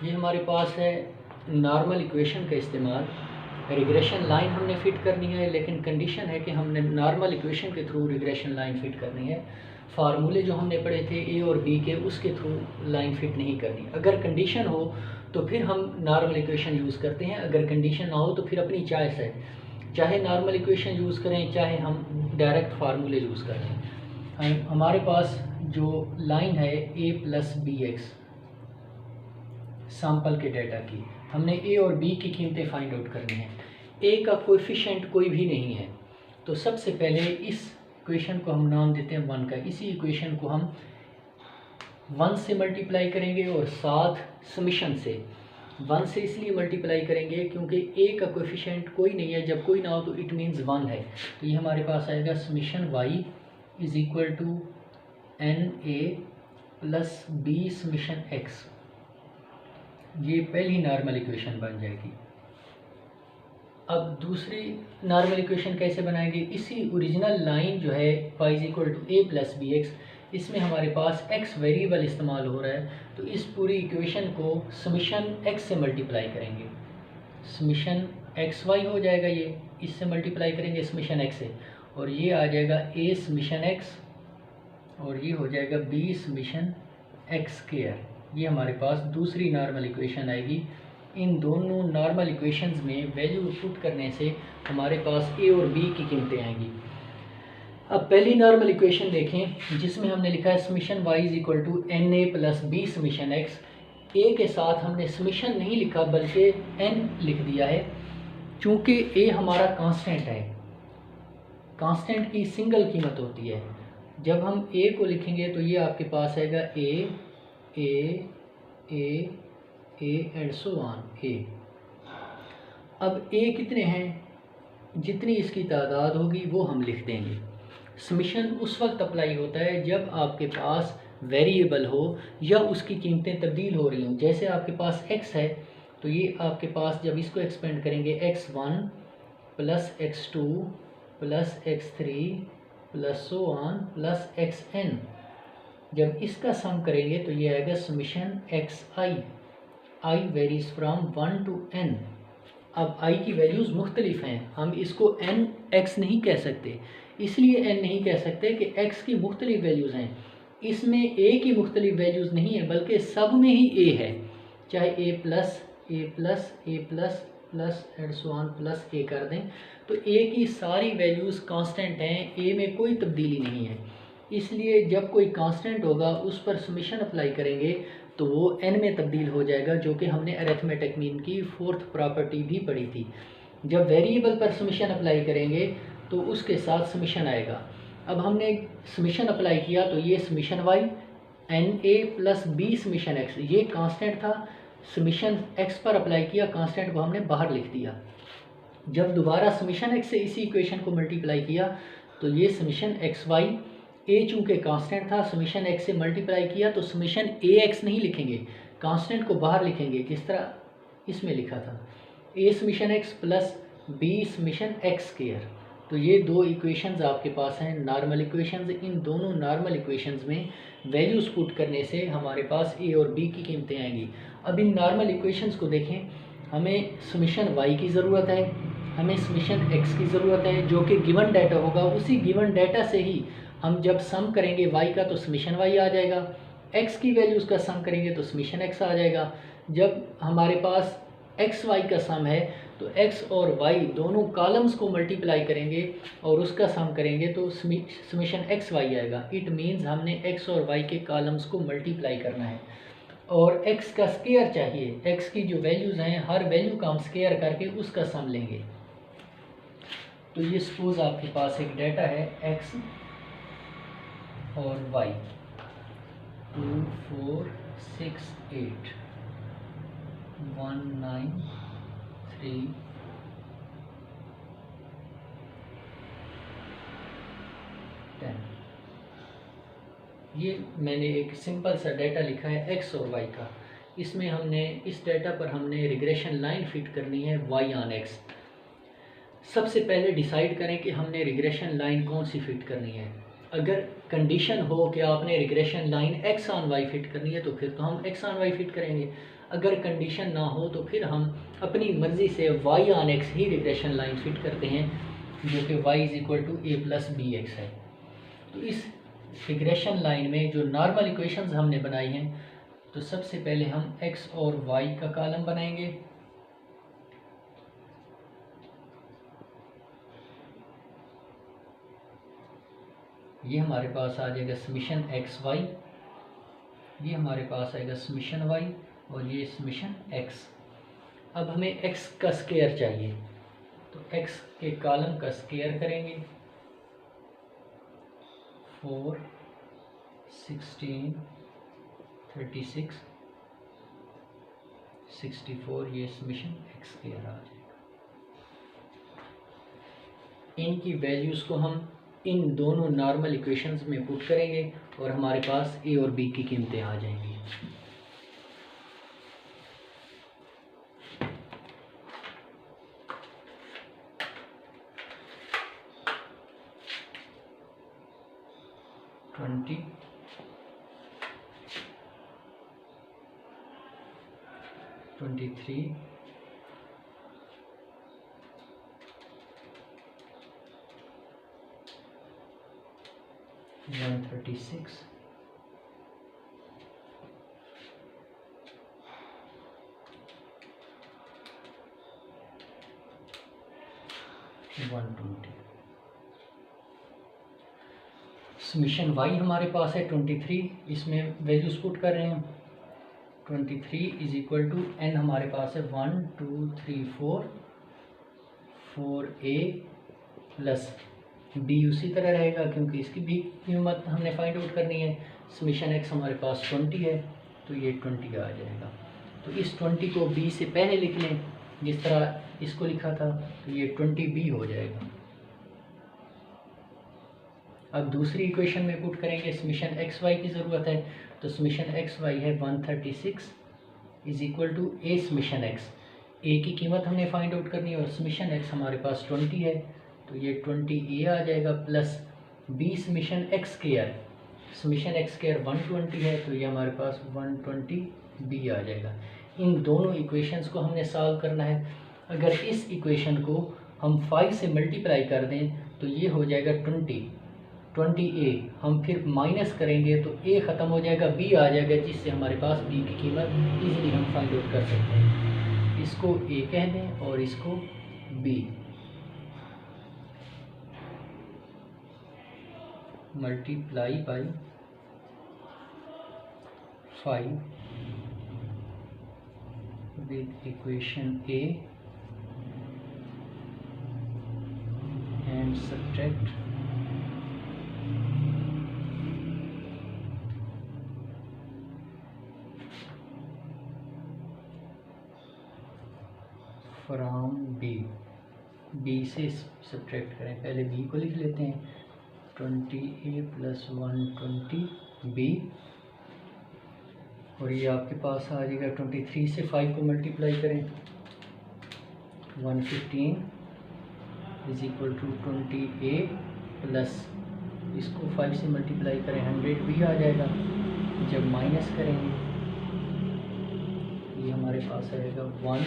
ये हमारे पास है नॉर्मल इक्वेशन का इस्तेमाल। रिग्रेशन लाइन हमने फ़िट करनी है, लेकिन कंडीशन है कि हमने नॉर्मल इक्वेशन के थ्रू रिग्रेशन लाइन फ़िट करनी है। फार्मूले जो हमने पढ़े थे ए और बी के, उसके थ्रू लाइन फ़िट नहीं करनी। अगर कंडीशन हो तो फिर हम नॉर्मल इक्वेशन यूज़ करते हैं, अगर कंडीशन ना हो तो फिर अपनी चॉइस है, चाहे नॉर्मल इक्वेशन यूज़ करें चाहे हम डायरेक्ट फार्मूले यूज़ करें। हमारे पास जो लाइन है a plus B X sample के डाटा की, हमने ए और बी की कीमतें फाइंड आउट करनी है। ए का कोएफिशिएंट कोई भी नहीं है, तो सबसे पहले इस इक्वेशन को हम नाम देते हैं 1 का। इसी इक्वेशन को हम 1 से मल्टीप्लाई करेंगे और साथ समीशन से 1 से इसलिए मल्टीप्लाई करेंगे क्योंकि ए का कोएफिशिएंट कोई नहीं है, जब कोई ना हो तो इट मीन्स 1 है। तो ये हमारे पास आएगा summation Y is equal to N A plus B summation X. ये पहली नॉर्मल इक्वेशन बन जाएगी। अब दूसरी नॉर्मल इक्वेशन कैसे बनाएंगे? इसी ओरिजिनल लाइन जो है y is equal to A plus B X, इसमें हमारे पास x वेरिएबल इस्तेमाल हो रहा है, तो इस पूरी इक्वेशन को समीशन x से मल्टीप्लाई करेंगे। समीशन एक्स वाई हो जाएगा, ये इससे मल्टीप्लाई करेंगे समीशन x से, और ये आ जाएगा a समीशन x और ये हो जाएगा b समीशन x स्क्वायर। ये हमारे पास दूसरी नॉर्मल इक्वेशन आएगी। इन दोनों नॉर्मल इक्वेशंस में वैल्यू पुट करने से हमारे पास ए और बी की कीमतें आएंगी। अब पहली नॉर्मल इक्वेशन देखें, जिसमें हमने लिखा है summation Y is equal to N A plus B summation X. A के साथ हमने समीशन नहीं लिखा बल्कि एन लिख दिया है, चूँकि ए हमारा कांस्टेंट है। कांस्टेंट की सिंगल कीमत होती है। जब हम ए को लिखेंगे तो ये आपके पास आएगा ए एंड सो ऑन ए। अब ए कितने हैं, जितनी इसकी तादाद होगी वो हम लिख देंगे। समीशन उस वक्त अप्लाई होता है जब आपके पास वेरिएबल हो या उसकी कीमतें तब्दील हो रही हों। जैसे आपके पास x है तो ये आपके पास जब इसको एक्सपेंड करेंगे x1 plus x2 plus x3 plus so on plus xn, जब इसका सम करेंगे तो ये आएगा summation xi varies from 1 to n। अब i की वैल्यूज़ मुख्तलिफ हैं, हम इसको n x नहीं कह सकते। इसलिए n नहीं कह सकते कि x की मुख्तलिफ वैल्यूज़ हैं। इसमें a की मुख्तलिफ वैल्यूज़ नहीं है, बल्कि सब में ही a है, चाहे a plus plus and so on plus a कर दें तो a की सारी वैल्यूज़ कांस्टेंट हैं, a में कोई तब्दीली नहीं है। इसलिए जब कोई कांस्टेंट होगा उस पर समीशन अप्लाई करेंगे तो वो n में तब्दील हो जाएगा, जो कि हमने अरिथमेटिक मीन की फोर्थ प्रॉपर्टी भी पढ़ी थी। जब वेरिएबल पर समीशन अप्लाई करेंगे तो उसके साथ समीशन आएगा। अब हमने समीशन अप्लाई किया तो ये summation Y N A plus B summation X, ये कांस्टेंट था। समीशन एक्स पर अप्लाई किया, कांस्टेंट को हमने बाहर लिख दिया। जब दोबारा समीशन एक्स से इसी इक्वेशन को मल्टीप्लाई किया तो ये समीशन एक्स वाई, ए चूँकि कांस्टेंट था, समीशन एक्स से मल्टीप्लाई किया तो समीशन ए एक्स नहीं लिखेंगे, कांस्टेंट को बाहर लिखेंगे, जिस तरह इसमें लिखा था A summation X plus B summation X square. तो ये दो इक्वेशंस आपके पास हैं, नॉर्मल इक्वेशंस। इन दोनों नॉर्मल इक्वेशंस में वैल्यूज़ पुट करने से हमारे पास ए और बी की कीमतें आएंगी। अब इन नॉर्मल इक्वेशंस को देखें, हमें समीशन वाई की ज़रूरत है, हमें समीशन एक्स की ज़रूरत है, जो कि गिवन डाटा होगा। उसी गिवन डाटा से ही हम जब सम करेंगे y का तो समीशन y आ जाएगा, x की वैल्यूज़ का सम करेंगे तो समीशन x आ जाएगा। जब हमारे पास x y का सम है तो x और y दोनों कॉलम्स को मल्टीप्लाई करेंगे और उसका सम करेंगे तो समीशन x y आएगा। इट मीन्स हमने x और y के कॉलम्स को मल्टीप्लाई करना है और x का स्क्वायर चाहिए। x की जो वैल्यूज़ हैं हर वैल्यू का हम स्क्वायर करके उसका सम लेंगे। तो ये सपोज आपके पास एक डाटा है x और y 2 4 6 8 1 9 3 10। ये मैंने एक सिंपल सा डाटा लिखा है x और y का। इसमें हमने इस डाटा पर हमने रिग्रेशन लाइन फिट करनी है y ऑन x। सबसे पहले डिसाइड करें कि हमने रिग्रेशन लाइन कौन सी फिट करनी है। अगर कंडीशन हो कि आपने regression line x on y fit करनी है तो फिर तो हम x ऑन y फिट करेंगे। अगर कंडीशन ना हो तो फिर हम अपनी मर्ज़ी से y ऑन x ही रिग्रेशन लाइन फिट करते हैं, जो कि y is equal to a plus B X है। तो इस रिग्रेशन लाइन में जो नॉर्मल इक्वेशंस हमने बनाई हैं, तो सबसे पहले हम x और y का कॉलम बनाएंगे। ये हमारे पास आ जाएगा समीशन एक्स वाई, ये हमारे पास आएगा समीशन वाई और ये समीशन एक्स। अब हमें एक्स का स्क्वायर चाहिए, तो एक्स के कॉलम का स्क्वायर करेंगे। 4, 16, 36, 64, ये समीशन एक्स स्क्वायर आ जाएगा। इनकी वैल्यूज़ को हम इन दोनों नॉर्मल इक्वेशंस में पुट करेंगे और हमारे पास ए और बी की कीमतें आ जाएंगी। ट्वेंटी 23 136 120। समीशन वाई हमारे पास है 23, इसमें वैल्यूज पुट कर रहे हैं। 23 इज इक्वल टू एन हमारे पास है 1 2 3 4 a प्लस बी उसी तरह रहेगा क्योंकि इसकी भी कीमत हमने फाइंड आउट करनी है। समीशन एक्स हमारे पास 20 है, तो ये 20 आ जाएगा। तो इस 20 को बी से पहले लिख लें जिस तरह इसको लिखा था, तो ये 20 बी हो जाएगा। अब दूसरी इक्वेशन में पुट करेंगे, समीशन एक्स वाई की ज़रूरत है, तो समीशन एक्स वाई है 136 is equal to A summation X. A की कीमत हमने फाइंड आउट करनी है और समीशन एक्स हमारे पास 20 है, तो ये 20 ए आ जाएगा plus B summation X square. Summation X square 120 है, तो ये हमारे पास 120 बी आ जाएगा। इन दोनों इक्वेशंस को हमने सॉल्व करना है। अगर इस इक्वेशन को हम 5 से मल्टीप्लाई कर दें तो ये हो जाएगा 20 ए। हम फिर माइनस करेंगे तो ए ख़त्म हो जाएगा, बी आ जाएगा, जिससे हमारे पास बी की कीमत इजीली हम फाइंड आउट कर सकते हैं। इसको ए कह दें और इसको B. Multiply by 5 with equation A and subtract from B. B से सब्ट्रैक्ट करें, पहले बी को लिख लेते हैं 20a प्लस 120 बी, और ये आपके पास आ जाएगा 23 से 5 को मल्टीप्लाई करें 115 is equal to 20a plus इसको 5 से मल्टीप्लाई करें 100 बी आ जाएगा। जब माइनस करेंगे ये हमारे पास आएगा 1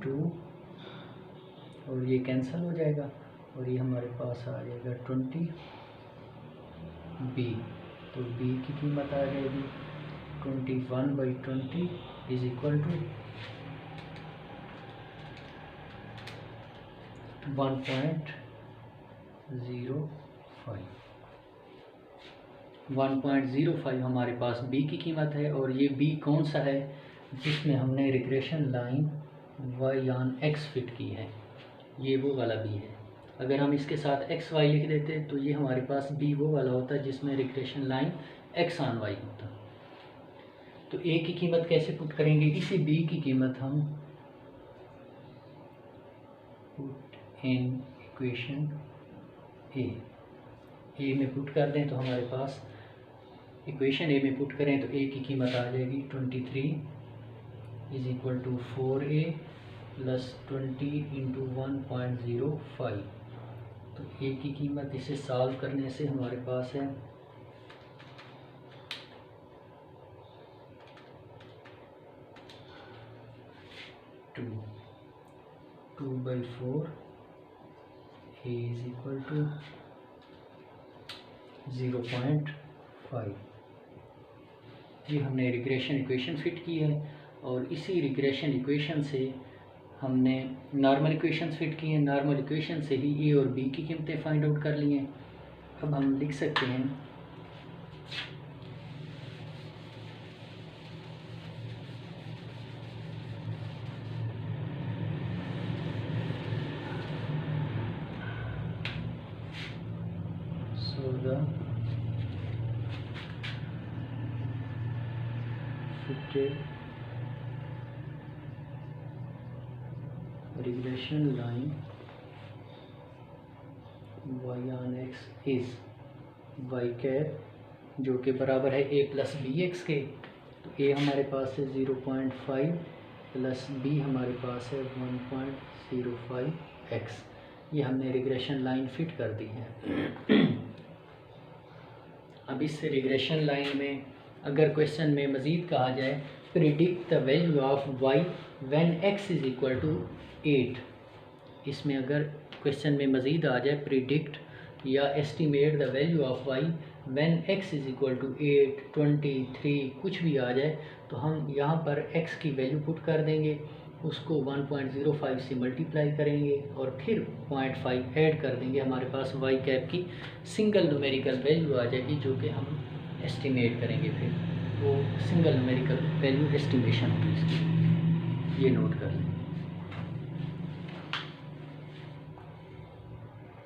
2 और ये कैंसिल हो जाएगा और ये हमारे पास आ जाएगा 20 बी। तो बी की कीमत आ जाएगी 21/20 इज इक्वल टू 1.05 हमारे पास बी की कीमत है। और ये बी कौन सा है जिसमें हमने regression line y on x fit की है, ये वो वाला बी है। अगर हम इसके साथ एक्स वाई लिख देते तो ये हमारे पास बी वो वाला होता जिसमें regression line X on Y होता। तो ए की कीमत कैसे पुट करेंगे, इसी बी की कीमत हम पुट इन इक्वेशन ए में पुट कर दें तो हमारे पास इक्वेशन ए में पुट करें तो ए की कीमत आ जाएगी 23 is equal to 4a plus 20 into 1.05। तो ए की कीमत इसे सॉल्व करने से हमारे पास है 2 2/4 a इज इक्वल टू 0.5। ये हमने रिग्रेशन इक्वेशन फिट की है और इसी रिग्रेशन इक्वेशन से हमने नॉर्मल इक्वेशंस फिट की हैं। नॉर्मल इक्वेशन से ही ए और बी की कीमतें फाइंड आउट कर ली हैं। अब हम लिख सकते हैं so the fitted regression line y on x is y cap जो कि बराबर है a प्लस बी एक्स के। तो a हमारे पास है 0.5 प्लस b हमारे पास है 1.05x। ये हमने रिग्रेशन लाइन फिट कर दी है। अब इस रिग्रेशन लाइन में अगर क्वेश्चन में मज़ीद कहा जाए predict the value of y when x is equal to 8, इसमें अगर क्वेश्चन में मज़ीद आ जाए प्रिडिक्ट या estimate the value of y when x is equal to 8, 23 कुछ भी आ जाए तो हम यहाँ पर x की वैल्यू पुट कर देंगे, उसको 1.05 से मल्टीप्लाई करेंगे और फिर 0.5 ऐड कर देंगे। हमारे पास y कैप की सिंगल न्यूमेरिकल वैल्यू आ जाएगी जो कि हम एस्टिमेट करेंगे। फिर वो सिंगल न्यूमेरिकल वैल्यू एस्टिमेशन होगी इसकी, ये नोट कर लें।